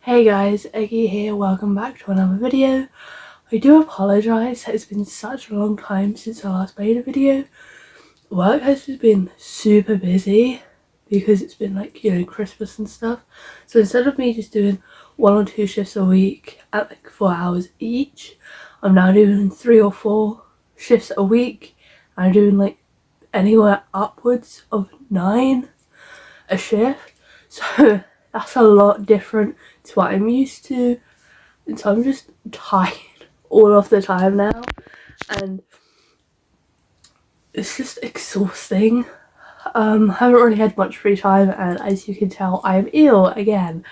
Hey guys, Eggy here, welcome back to another video. I do apologise that it's been such a long time since I last made a video. Work has just been super busy because it's been Christmas and stuff. So instead of me just doing 1 or 2 shifts a week at like 4 hours each, I'm now doing 3 or 4 shifts a week. I'm doing like anywhere upwards of 9 a shift. So that's a lot different to what I'm used to, and so I'm just tired all of the time now, and it's just exhausting. I haven't really had much free time, and as you can tell, I am ill again,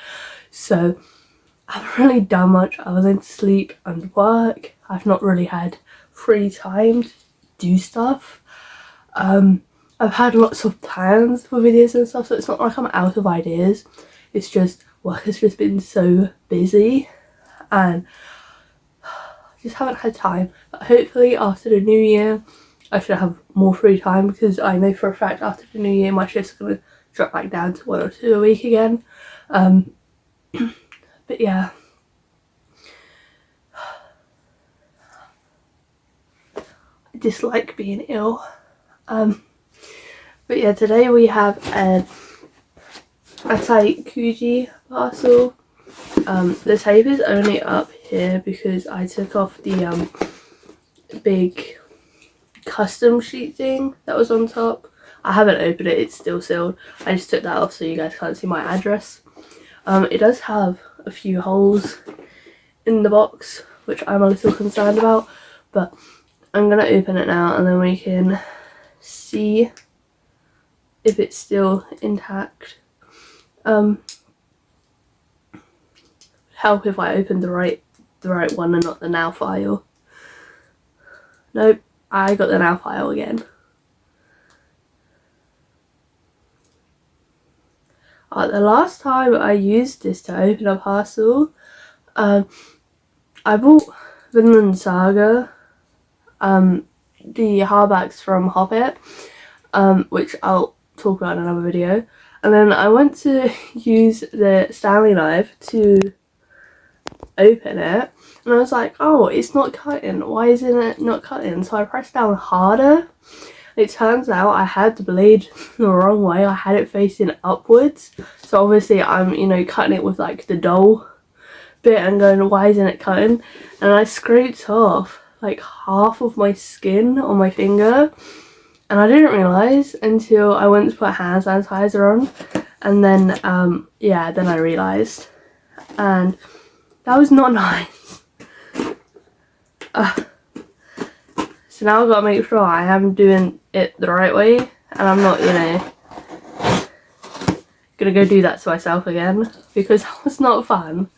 so I haven't really done much other than sleep and work. I've not really had free time to do stuff. I've had lots of plans for videos and stuff, so it's not like I'm out of ideas. It's just work has just been so busy and I just haven't had time. But hopefully after the new year I should have more free time, because I know for a fact after the new year my shifts are going to drop back down to 1 or 2 a week again. But yeah, I dislike being ill. But yeah, today we have a Kuji parcel. The tape is only up here because I took off the big custom sheet thing that was on top. I haven't opened it, it's still sealed. I just took that off so you guys can't see my address. It does have a few holes in the box, which I'm a little concerned about, but I'm gonna open it now and then we can see if it's still intact. Help if I opened the right one and not the now file. Nope, I got the now file again. The last time I used this to open a parcel, I bought Vinland Saga, the hardbacks from Hobbit, which I'll talk about in another video, and then I went to use the Stanley knife to open it and I was like, oh, it's not cutting, why isn't it not cutting? So I pressed down harder. It turns out I had the blade the wrong way. I had it facing upwards, so obviously I'm cutting it with like the dull bit and going, why isn't it cutting? And I scraped off like half of my skin on my finger, and I didn't realise until I went to put hand sanitizer on, and then yeah, then I realised, and that was not nice. So now I've got to make sure I am doing it the right way, and I'm not gonna go do that to myself again, because that was not fun.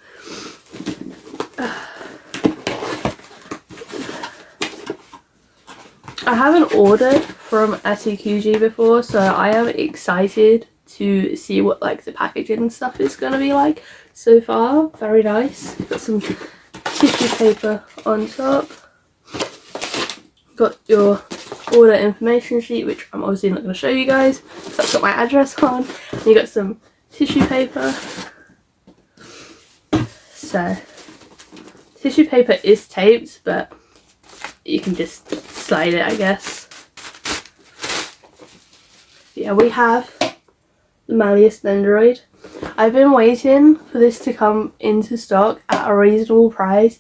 I haven't ordered from Kuji before, so I am excited to see what like the packaging and stuff is gonna be like. So far, very nice. Got some tissue paper on top. Got your order information sheet, which I'm obviously not going to show you guys because that's got my address on. And you got some tissue paper. So tissue paper is taped, but you can just slide it, I guess. Yeah, we have the Malleus Nendroid. I've been waiting for this to come into stock at a reasonable price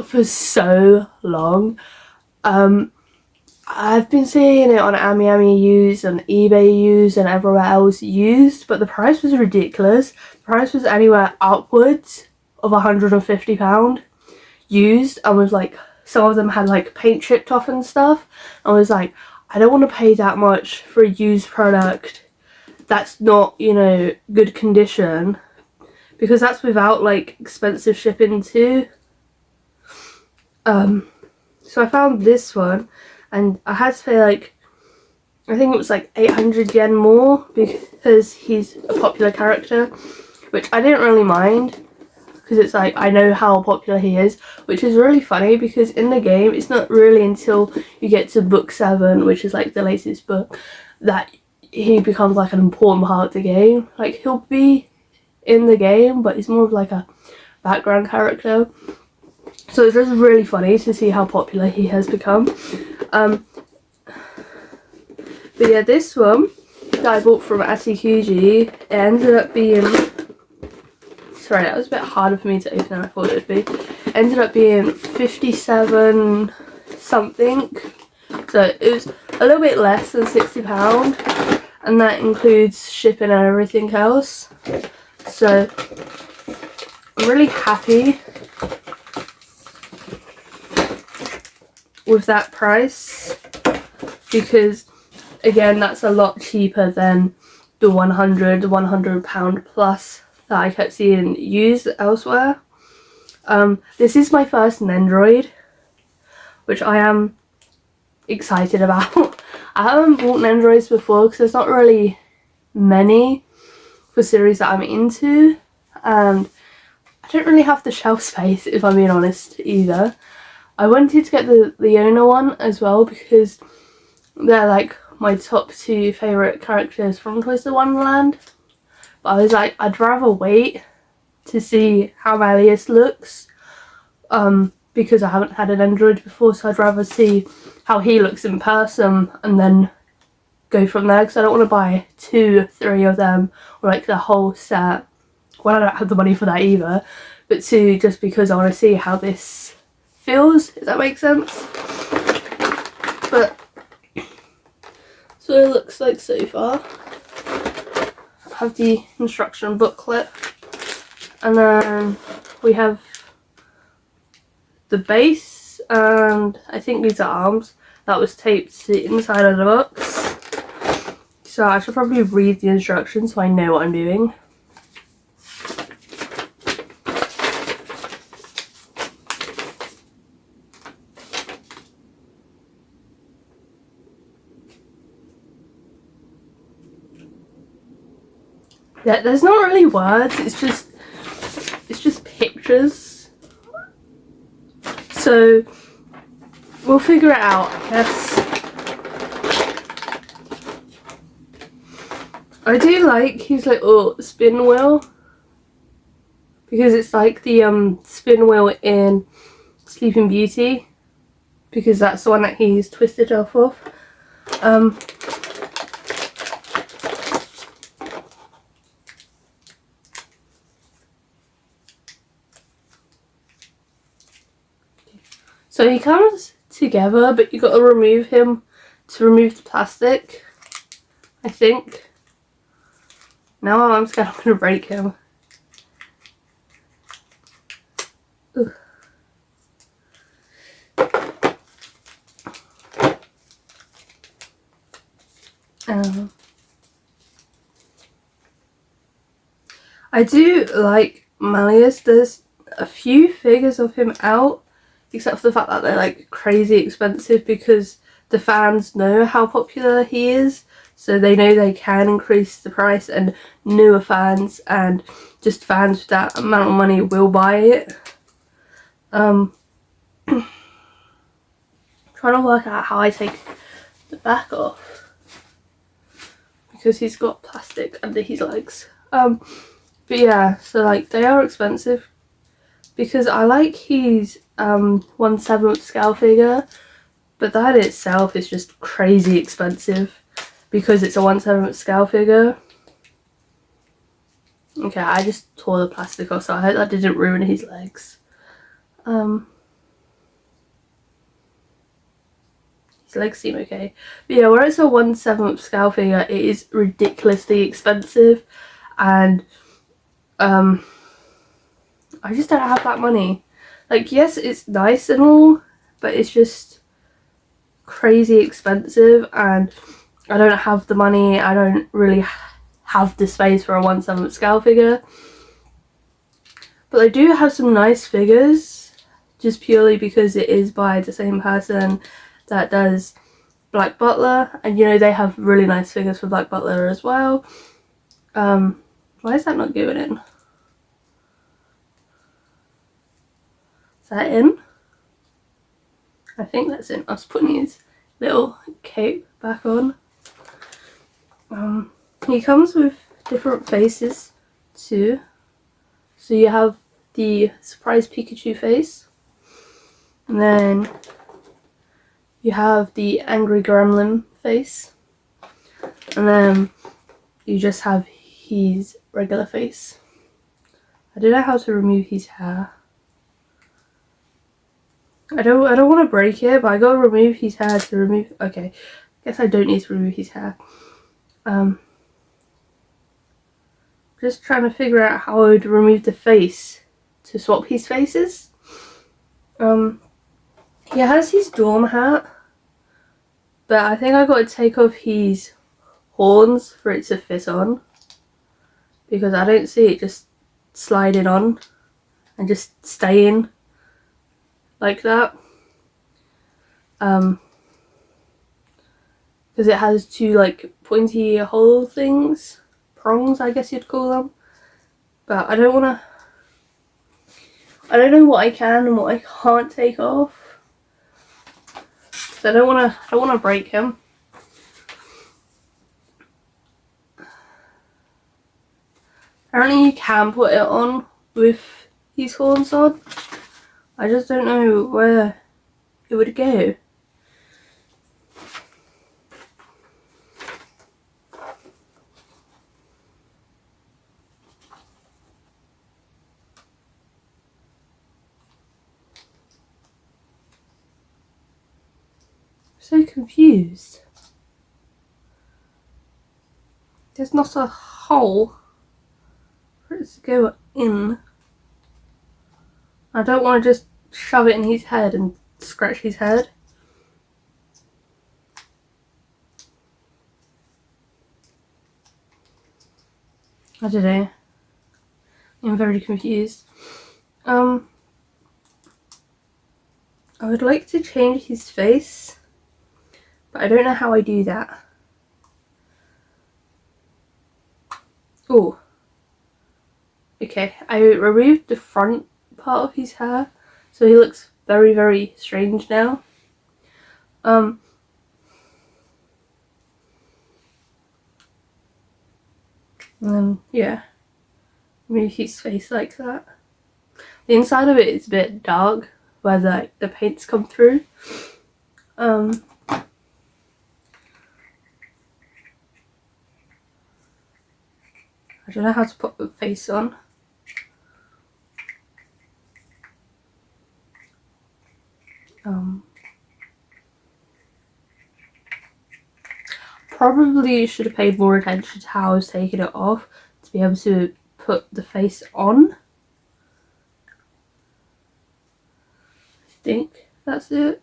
for so long. I've been seeing it on AmiAmi used and eBay used and everywhere else used, but the price was ridiculous. The price was anywhere upwards of £150 used, and was like, some of them had like paint chipped off and stuff. I was like, I don't want to pay that much for a used product that's not, good condition, because that's without like expensive shipping too. So I found this one, and I had to pay like, I think it was like 800 yen more because he's a popular character, which I didn't really mind because it's like, I know how popular he is, which is really funny because in the game it's not really until you get to book 7, which is like the latest book, that he becomes like an important part of the game. Like, he'll be in the game, but he's more of like a background character. So it's just really funny to see how popular he has become. But yeah, this one that I bought from Asikuji, it ended up being, sorry, that was a bit harder for me to open than I thought it would be. It ended up being 57 something. So it was a little bit less than £60, and that includes shipping and everything else. So I'm really happy with that price, because again, that's a lot cheaper than the £100 plus that I kept seeing used elsewhere. This is my first Nendroid, which I am excited about. I haven't bought Nendroids before because there's not really many for series that I'm into, and I don't really have the shelf space, if I'm being honest, either. I wanted to get the Leona one as well because they're like my top 2 favourite characters from Toy Story Wonderland, but I was like, I'd rather wait to see how Malleus looks, because I haven't had an Nendroid before, so I'd rather see how he looks in person and then go from there, because I don't want to buy 2 or 3 of them, or like the whole set. Well, I don't have the money for that either, but 2 just because I want to see how this feels, if that makes sense. But so it looks like so far. I have the instruction booklet, and then we have the base, and I think these are arms that was taped to the inside of the box. So I should probably read the instructions so I know what I'm doing. Yeah, there's not really words, it's just pictures. So we'll figure it out, I guess. I do like his little spin wheel, because it's like the spin wheel in Sleeping Beauty, because that's the one that he's twisted off of. So he comes together, but you got to remove him to remove the plastic, I think. Now I'm scared I'm going to break him. Ugh. I do like Malleus. There's a few figures of him out, except for the fact that they're like crazy expensive, because the fans know how popular he is, so they know they can increase the price, and newer fans and just fans with that amount of money will buy it. Trying to work out how I take the back off, because he's got plastic under his legs. But yeah, so like they are expensive, because I like his 1/7 scale figure, but that itself is just crazy expensive because it's a 1/7 scale figure. Okay, I just tore the plastic off, so I hope that didn't ruin his legs. His legs seem okay. But yeah, where it's a 1/7 scale figure, it is ridiculously expensive, and I just don't have that money. Like, yes, it's nice and all, but it's just crazy expensive, and I don't have the money. I don't really have the space for a 1/7 scale figure. But I do have some nice figures, just purely because it is by the same person that does Black Butler, and you know, they have really nice figures for Black Butler as well. Why is that not going in? Is that in? I think that's in. I was putting his little cape back on. He comes with different faces too. So you have the surprise Pikachu face, and then you have the angry gremlin face, and then you just have his regular face. I don't know how to remove his hair. I don't want to break it, but I gotta remove his hair to remove. Okay, guess I don't need to remove his hair. Just trying to figure out how I would remove the face to swap his faces. He has his dorm hat, but I think I gotta take off his horns for it to fit on, because I don't see it just sliding on and just staying like that. Because it has two like pointy hole things, prongs I guess you'd call them, but I don't know what I can and what I can't take off. So I don't want to break him. Apparently you can put it on with his horns on. I just don't know where it would go. So confused. There's not a hole for it to go in. I don't want to just shove it in his head and scratch his head. I don't know. I'm very confused. I would like to change his face, but I don't know how I do that. Oh. Okay, I removed the front part of his hair, so he looks very, very strange now. And then, yeah, move his face like that. The inside of it is a bit dark, where the paint's come through. I don't know how to put the face on. Probably should have paid more attention to how I was taking it off to be able to put the face on. I think that's it.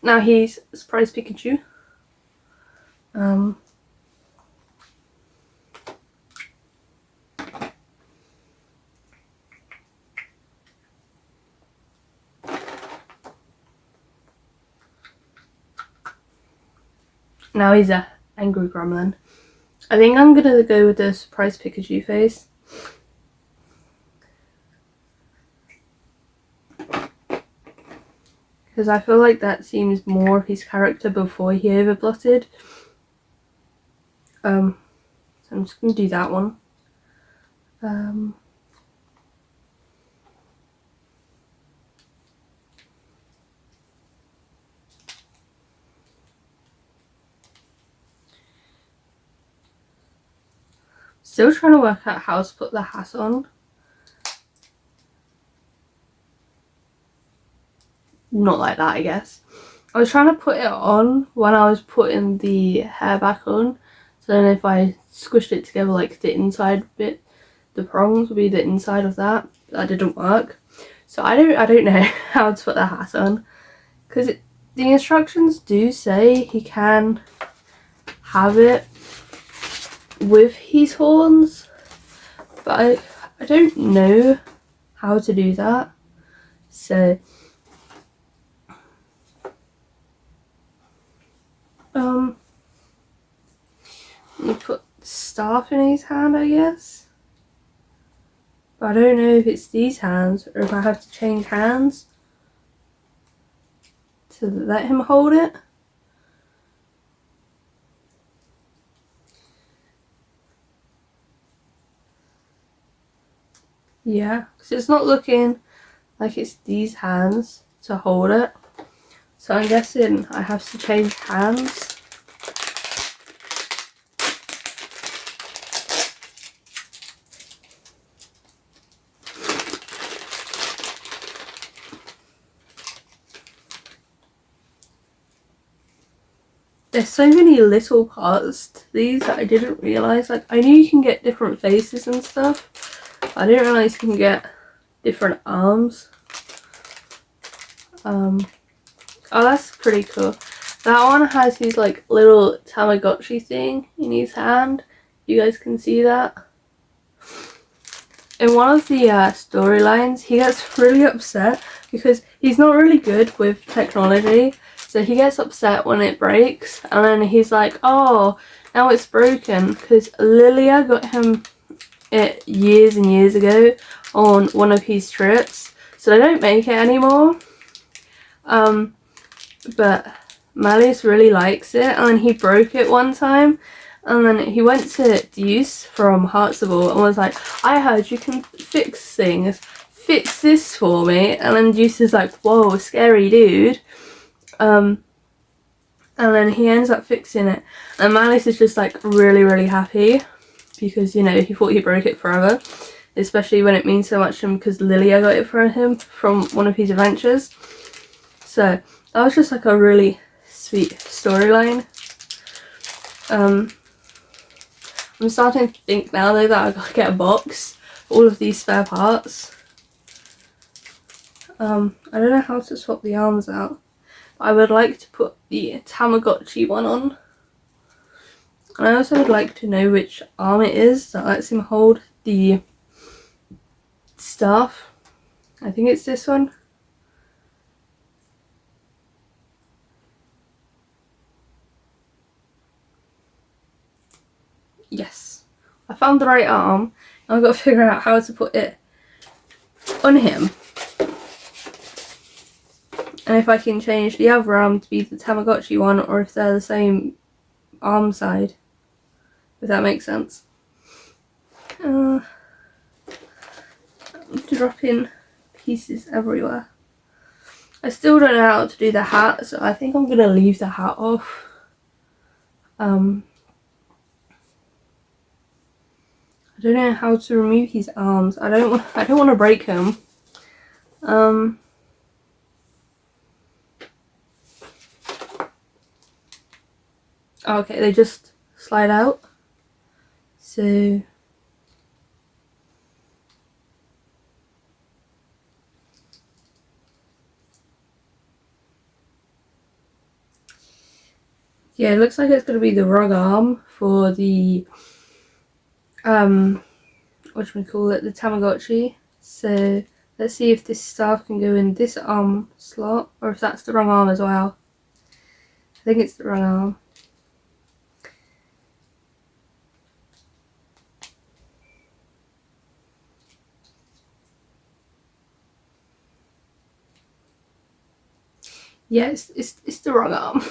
Now he's Surprise Pikachu. Now he's a angry gremlin. I think I'm gonna go with the Surprise Pikachu face. Because I feel like that seems more of his character before he overblotted. So I'm just gonna do that one. Still trying to work out how to put the hat on. Not like that, I guess. I was trying to put it on when I was putting the hair back on. So then if I squished it together, like the inside bit, the prongs would be the inside of that. That didn't work. So I don't know how to put the hat on. Because the instructions do say he can have it with his horns, but I don't know how to do that. So you put the staff in his hand, I guess, but I don't know if it's these hands or if I have to change hands to let him hold it. Yeah, because it's not looking like it's these hands to hold it. So I'm guessing I have to change hands. There's so many little parts to these that I didn't realise. Like, I knew you can get different faces and stuff. I didn't realise you can get different arms. Oh, that's pretty cool. That one has his like little Tamagotchi thing in his hand. You guys can see that. In one of the storylines, he gets really upset because he's not really good with technology. So he gets upset when it breaks, and then he's like, oh, now it's broken, because Lilia got him it years and years ago on one of his trips, so they don't make it anymore. But Malleus really likes it, and then he broke it one time, and then he went to Deuce from Heartsable and was like, I heard you can fix things, fix this for me. And then Deuce is like, whoa, scary dude. And then he ends up fixing it, and Malleus is just like really happy because, you know, he thought he broke it forever, especially when it means so much to him because Lilia got it for him from one of his adventures. So that was just like a really sweet storyline. I'm starting to think now though that I gotta get a box for all of these spare parts. I don't know how to swap the arms out. I would like to put the Tamagotchi one on. And I also would like to know which arm it is that lets him hold the staff. I think it's this one. Yes. I found the right arm. I've got to figure out how to put it on him. And if I can change the other arm to be the Tamagotchi one, or if they're the same arm side. If that makes sense. I'm dropping pieces everywhere. I still don't know how to do the hat, so I think I'm going to leave the hat off. I don't know how to remove his arms. I don't want to break him. Okay, they just slide out. So yeah, it looks like it's going to be the wrong arm for the whatchamacallit, the Tamagotchi. So let's see if this staff can go in this arm slot, or if that's the wrong arm as well. I think it's the wrong arm. Yeah, it's the wrong arm.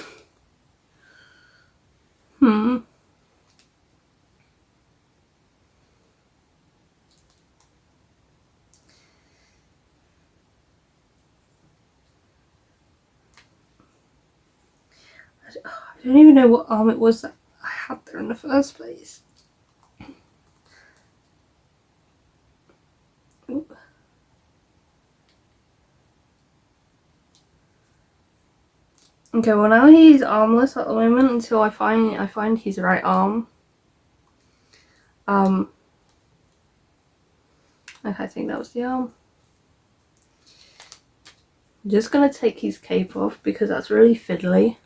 I don't even know what arm it was that I had there in the first place. Ooh. Okay, well now he's armless at the moment until I find his right arm. Okay, I think that was the arm. I'm just gonna take his cape off because that's really fiddly.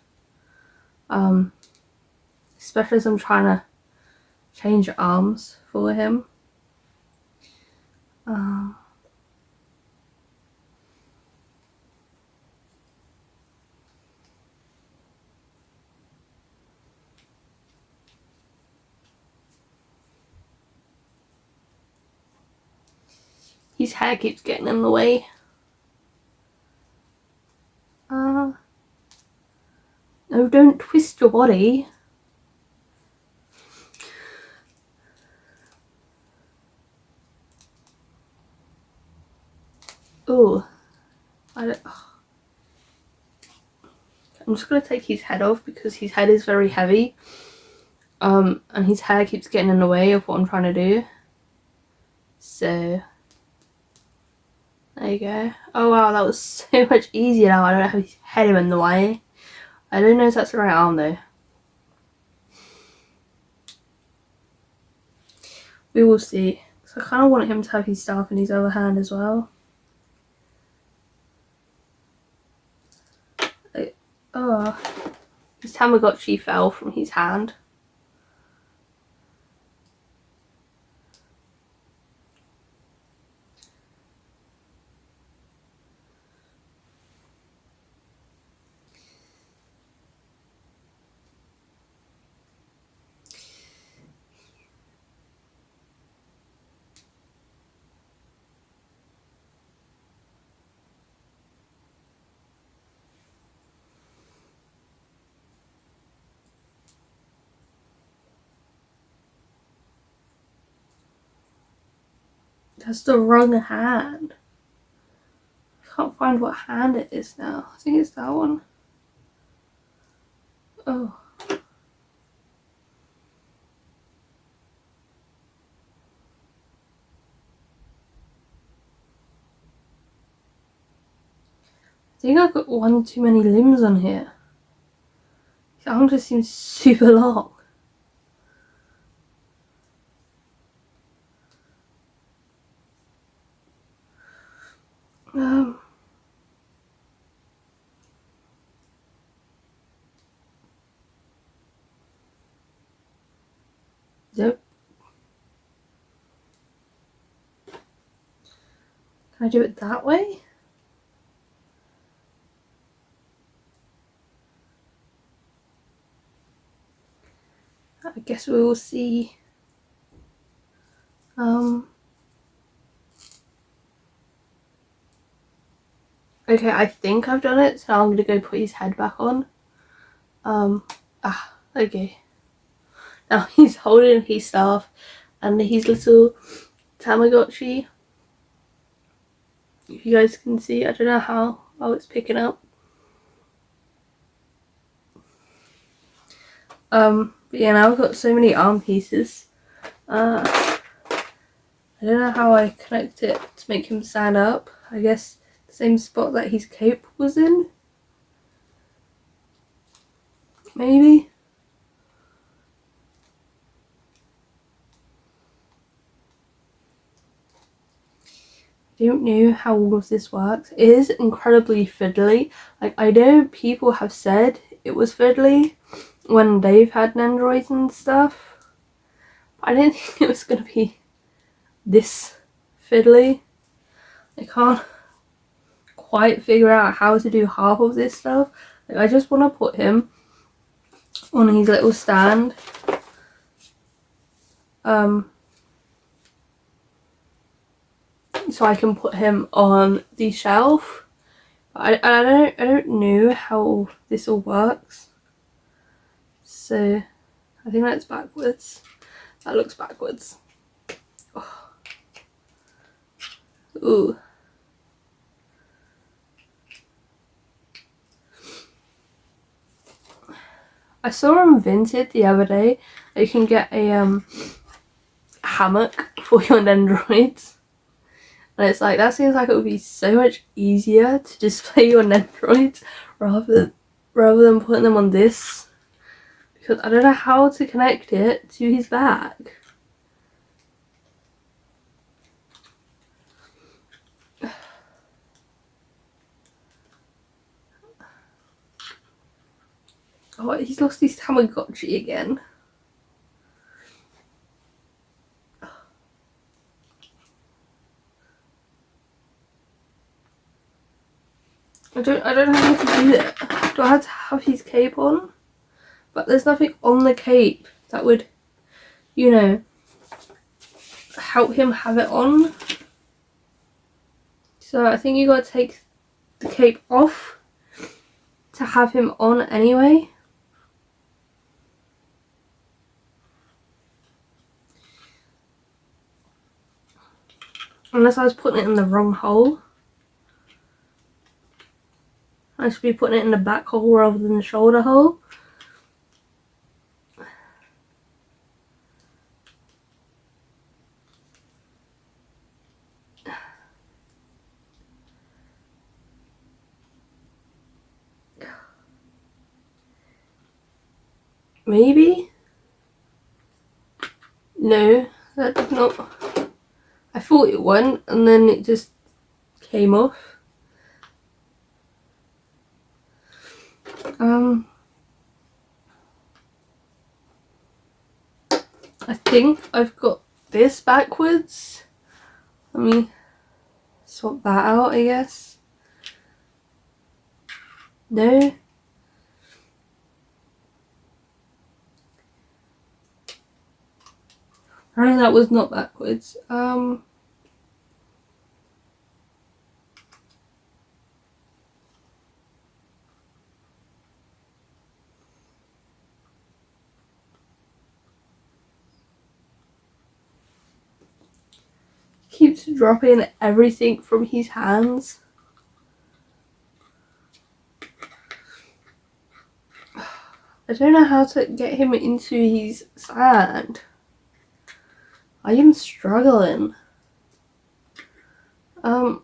Especially as I'm trying to change arms for him. His hair keeps getting in the way. No, don't twist your body. Oh, I'm just gonna take his head off because his head is very heavy. And his hair keeps getting in the way of what I'm trying to do. So there you go. Oh wow, that was so much easier now. I don't have his head in the way. I don't know if that's the right arm though. We will see. So I kind of want him to have his staff in his other hand as well. Oh, his Tamagotchi fell from his hand. That's the wrong hand. I can't find what hand it is now. I think it's that one. Oh. I think I've got one too many limbs on here. His arm just seems super long. Yep. Can I do it that way? I guess we will see. Okay, I think I've done it, so I'm gonna go put his head back on. Okay. Now he's holding his staff and his little Tamagotchi. If you guys can see, I don't know how it's picking up. But yeah, now I've got so many arm pieces. I don't know how I connect it to make him stand up. I guess the same spot that his cape was in. Maybe. I don't know how all of this works. It is incredibly fiddly. Like, I know people have said it was fiddly when they've had Nendroids and stuff. I didn't think it was going to be this fiddly. I can't quite figure out how to do half of this stuff. Like, I just want to put him on his little stand. So I can put him on the shelf. I don't know how this all works. So I think that's backwards. That looks backwards. Oh. Ooh. I saw on Vinted the other day that you can get a hammock for your Nendroids. And it's like, that seems like it would be so much easier to display your Nendroids rather than putting them on this. Because I don't know how to connect it to his back. Oh, he's lost his Tamagotchi again. I don't know how to do it. Do I have to have his cape on? But there's nothing on the cape that would, you know, help him have it on. So I think you gotta take the cape off to have him on anyway. Unless I was putting it in the wrong hole. I should be putting it in the back hole rather than the shoulder hole. Maybe? No, that did not. I thought it went and then it just came off. I think I've got this backwards. Let me swap that out, I guess. No. Apparently that was not backwards. Keeps dropping everything from his hands. I don't know how to get him into his sand. I am struggling. Yeah,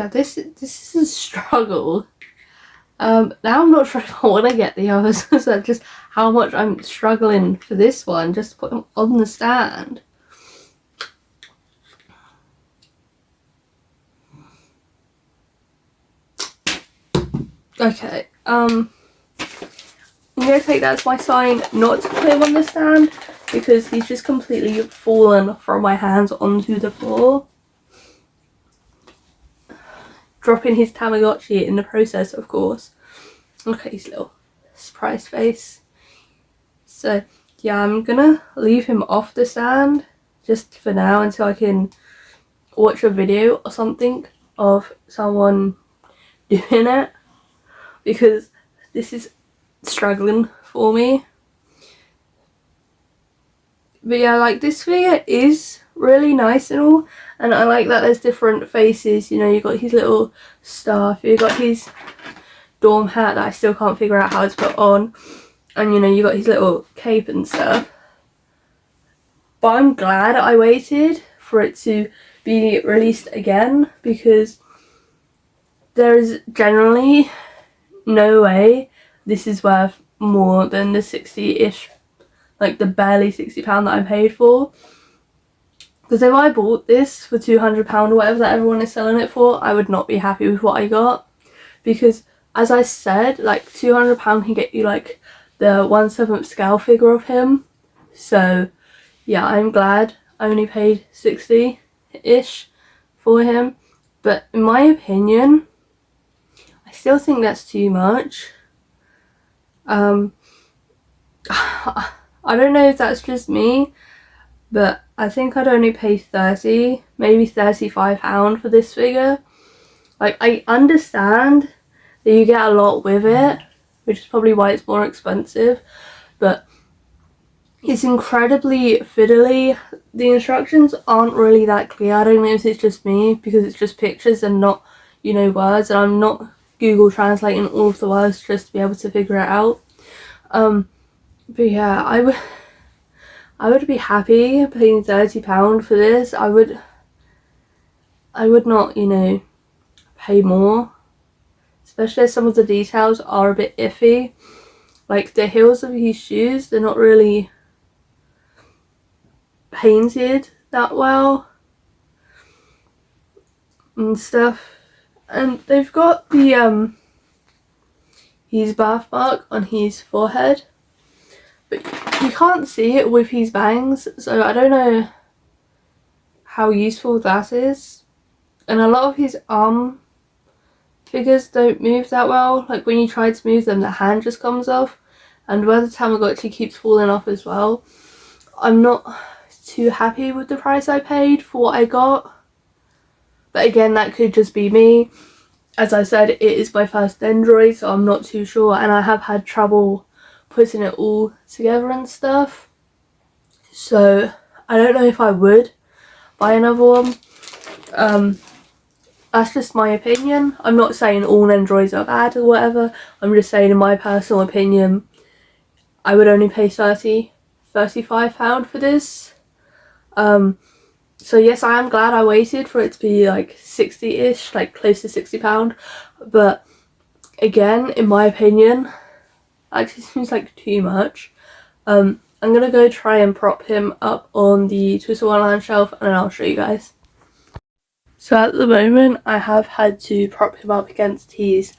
this is a struggle. Now I'm not sure if I want to get the others, so just how much I'm struggling for this one, just to put them on the stand. Okay, I'm going to take that as my sign not to put him on the stand, because he's just completely fallen from my hands onto the floor. Dropping his Tamagotchi in the process, of course. Look at his little surprise face. So, yeah, I'm gonna leave him off the stand just for now until I can watch a video or something of someone doing it, because this is struggling for me. But yeah, like, this figure is really nice and all, and I like that there's different faces. You know, you got his little staff, you got his dorm hat that I still can't figure out how to put on, and you know, you got his little cape and stuff. But I'm glad I waited for it to be released again, because there is generally no way this is worth more than the 60-ish, like the barely £60 that I paid for. Because if I bought this for £200 or whatever that everyone is selling it for, I would not be happy with what I got. Because, as I said, like, £200 can get you like the 1/7 scale figure of him. So yeah, I'm glad I only paid 60-ish for him. But in my opinion, I still think that's too much. I don't know if that's just me, but I think I'd only pay 30, maybe £35 for this figure. Like, I understand that you get a lot with it, which is probably why it's more expensive, but it's incredibly fiddly. The instructions aren't really that clear. I don't know if it's just me, because it's just pictures and not, you know, words, and I'm not Google translating all of the words just to be able to figure it out. But yeah, I would be happy paying £30 for this. I would not, you know, pay more, especially as some of the details are a bit iffy. Like, the heels of his shoes, they're not really painted that well and stuff. And they've got the his birthmark on his forehead, but you can't see it with his bangs, so I don't know how useful that is. And a lot of his arm figures don't move that well. Like, when you try to move them, the hand just comes off, and where the Tamagotchi keeps falling off as well. I'm not too happy with the price I paid for what I got, but again, that could just be me. As I said, it is my first Nendroid, so I'm not too sure, and I have had trouble putting it all together and stuff, so I don't know if I would buy another one. That's just my opinion. I'm not saying all Nendroids are bad or whatever. I'm just saying in my personal opinion, I would only pay £35 for this. So yes, I am glad I waited for it to be like 60-ish, like close to £60. But again, in my opinion, actually seems like too much. I'm gonna go try and prop him up on the Twister Wonderland shelf and then I'll show you guys. So at the moment I have had to prop him up against his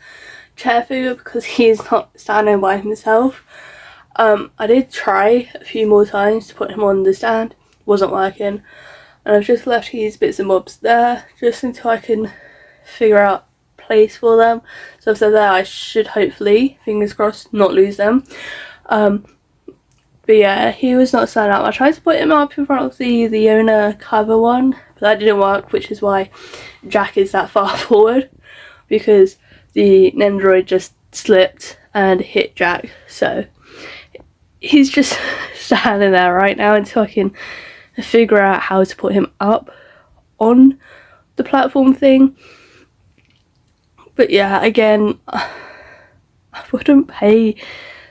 chair figure because he is not standing by himself. I did try a few more times to put him on the stand, wasn't working, and I've just left his bits and bobs there just until I can figure out place for them. So I've said that I should hopefully, fingers crossed, not lose them. But yeah, he was not standing up. I tried to put him up in front of the owner cover one, but that didn't work, which is why Jack is that far forward, because the Nendroid just slipped and hit Jack. So he's just standing there right now until I can figure out how to put him up on the platform thing. But yeah, again, I wouldn't pay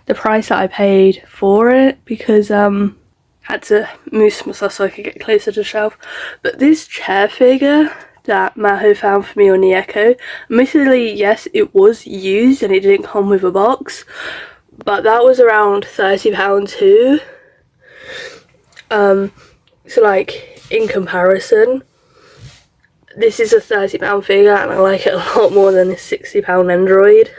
the price that I paid for it because had to move myself so I could get closer to the shelf. But this chair figure that Maho found for me on the Echo, admittedly, yes, it was used and it didn't come with a box, but that was around £30 too. So like in comparison, this is a £30 figure and I like it a lot more than this £60 Nendroid.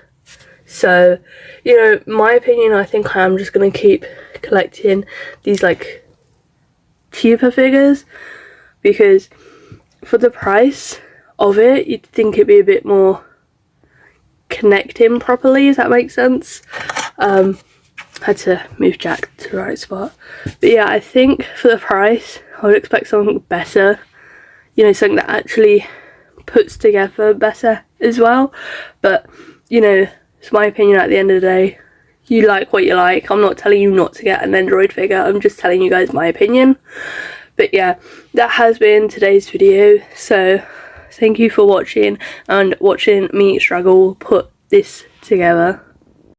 So, you know, my opinion, I think I am just going to keep collecting these like cheaper figures, because for the price of it, you'd think it'd be a bit more connecting properly, if that makes sense. Had to move Jack to the right spot. But yeah, I think for the price, I would expect something better. You know, something that actually puts together better as well. But, you know, it's my opinion at the end of the day. You like what you like. I'm not telling you not to get an Nendroid figure. I'm just telling you guys my opinion. But yeah, that has been today's video. So thank you for watching and watching me struggle put this together.